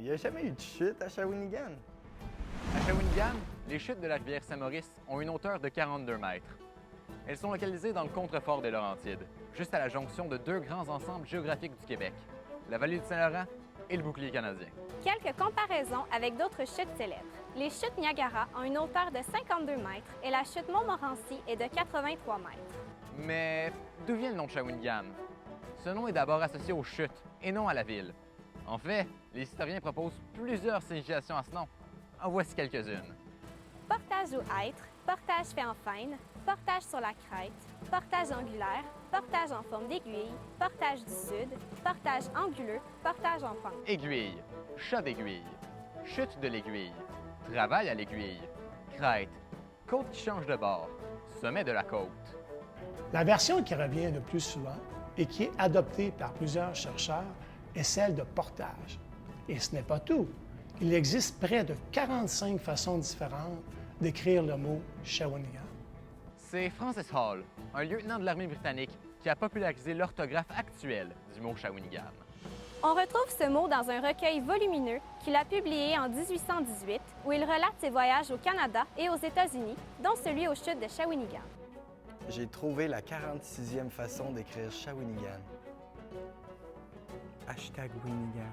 n'y a jamais eu de chute à Shawinigan. À Shawinigan, les chutes de la rivière Saint-Maurice ont une hauteur de 42 mètres. Elles sont localisées dans le contrefort des Laurentides, juste à la jonction de deux grands ensembles géographiques du Québec, la vallée du Saint-Laurent et le bouclier canadien. Quelques comparaisons avec d'autres chutes célèbres. Les chutes Niagara ont une hauteur de 52 mètres et la chute Montmorency est de 83 mètres. Mais d'où vient le nom de Shawinigan? Ce nom est d'abord associé aux chutes et non à la ville. En fait, les historiens proposent plusieurs significations à ce nom. En voici quelques-unes. Portage ou hêtre, portage fait en faine, portage sur la crête, portage angulaire, portage en forme d'aiguille, portage du sud, portage anguleux, portage en pente. Aiguille, chat d'aiguille, chute de l'aiguille, travail à l'aiguille, crête, côte qui change de bord, sommet de la côte. La version qui revient le plus souvent et qui est adoptée par plusieurs chercheurs est celle de portage. Et ce n'est pas tout. Il existe près de 45 façons différentes d'écrire le mot Shawinigan. C'est Francis Hall, un lieutenant de l'armée britannique, qui a popularisé l'orthographe actuelle du mot Shawinigan. On retrouve ce mot dans un recueil volumineux qu'il a publié en 1818 où il relate ses voyages au Canada et aux États-Unis, dont celui aux chutes de Shawinigan. J'ai trouvé la 46e façon d'écrire Shawinigan. #Winigan.